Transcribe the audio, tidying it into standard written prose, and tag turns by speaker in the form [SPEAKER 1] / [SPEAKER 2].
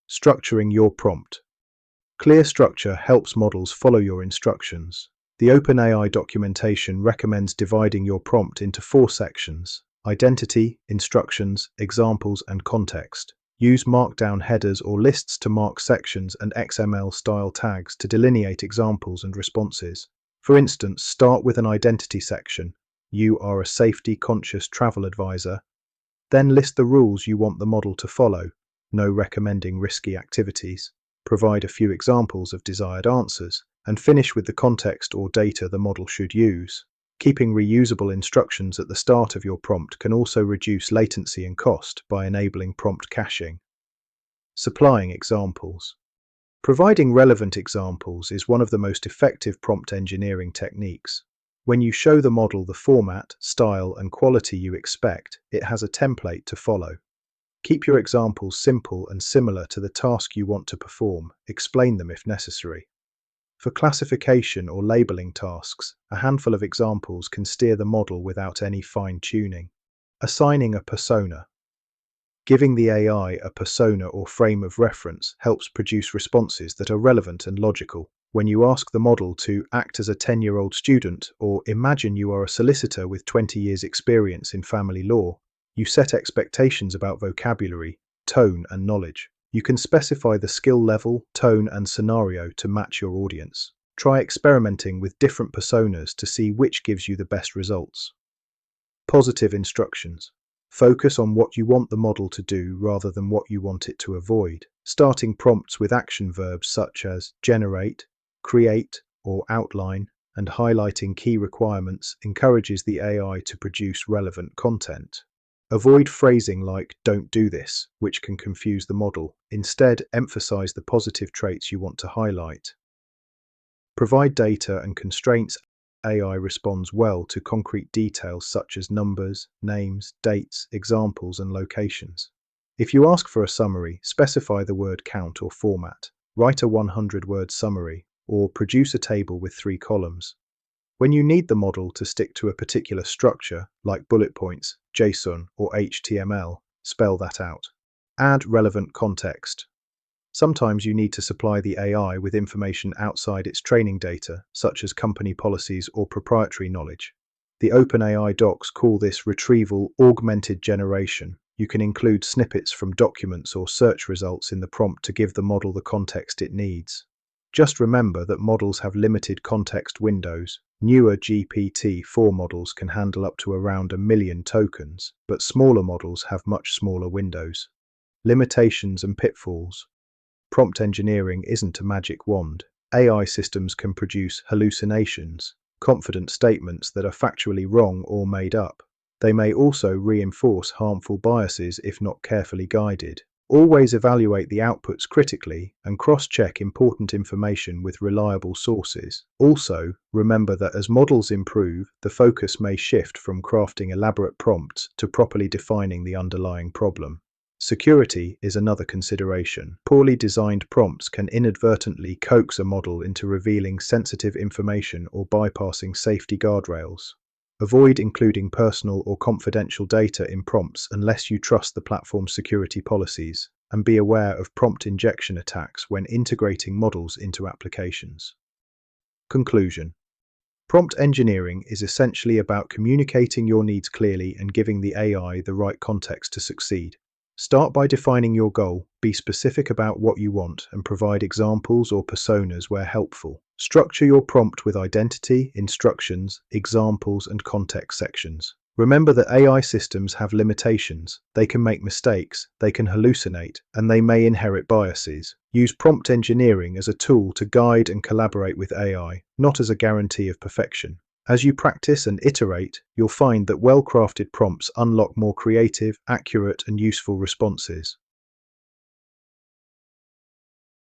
[SPEAKER 1] Structuring your prompt. Clear structure helps models follow your instructions. The OpenAI documentation recommends dividing your prompt into 4 sections: identity, instructions, examples, and context. Use Markdown headers or lists to mark sections and XML-style tags to delineate examples and responses. For instance, start with an identity section. You are a safety-conscious travel advisor. Then list the rules you want the model to follow. No recommending risky activities. Provide a few examples of desired answers, and finish with the context or data the model should use. Keeping reusable instructions at the start of your prompt can also reduce latency and cost by enabling prompt caching. Supplying examples. Providing relevant examples is one of the most effective prompt engineering techniques. When you show the model the format, style, and quality you expect, it has a template to follow. Keep your examples simple and similar to the task you want to perform. Explain them if necessary. For classification or labeling tasks, a handful of examples can steer the model without any fine-tuning. Assigning a persona. Giving the AI a persona or frame of reference helps produce responses that are relevant and logical. When you ask the model to act as a 10-year-old student or imagine you are a solicitor with 20 years' experience in family law, you set expectations about vocabulary, tone, and knowledge. You can specify the skill level, tone, and scenario to match your audience. Try experimenting with different personas to see which gives you the best results. Positive instructions. Focus on what you want the model to do rather than what you want it to avoid. Starting prompts with action verbs such as generate, create, or outline, and highlighting key requirements encourages the AI to produce relevant content. Avoid phrasing like "don't do this," which can confuse the model. Instead, emphasize the positive traits you want to highlight. Provide data and constraints. AI responds well to concrete details such as numbers, names, dates, examples, and locations. If you ask for a summary, specify the word count or format. Write a 100-word summary, or produce a table with 3 columns. When you need the model to stick to a particular structure, like bullet points, JSON, or HTML, spell that out. Add relevant context. Sometimes you need to supply the AI with information outside its training data, such as company policies or proprietary knowledge. The OpenAI docs call this retrieval augmented generation. You can include snippets from documents or search results in the prompt to give the model the context it needs. Just remember that models have limited context windows. Newer GPT-4 models can handle up to around 1 million tokens, but smaller models have much smaller windows. Limitations and pitfalls. Prompt engineering isn't a magic wand. AI systems can produce hallucinations, confident statements that are factually wrong or made up. They may also reinforce harmful biases if not carefully guided. Always evaluate the outputs critically and cross-check important information with reliable sources. Also, remember that as models improve, the focus may shift from crafting elaborate prompts to properly defining the underlying problem. Security is another consideration. Poorly designed prompts can inadvertently coax a model into revealing sensitive information or bypassing safety guardrails. Avoid including personal or confidential data in prompts unless you trust the platform's security policies, and be aware of prompt injection attacks when integrating models into applications. Conclusion. Prompt engineering is essentially about communicating your needs clearly and giving the AI the right context to succeed. Start by defining your goal, be specific about what you want, and provide examples or personas where helpful. Structure your prompt with identity, instructions, examples, and context sections. Remember that AI systems have limitations. They can make mistakes, they can hallucinate, and they may inherit biases. Use prompt engineering as a tool to guide and collaborate with AI, not as a guarantee of perfection. As you practice and iterate, you'll find that well-crafted prompts unlock more creative, accurate, and useful responses.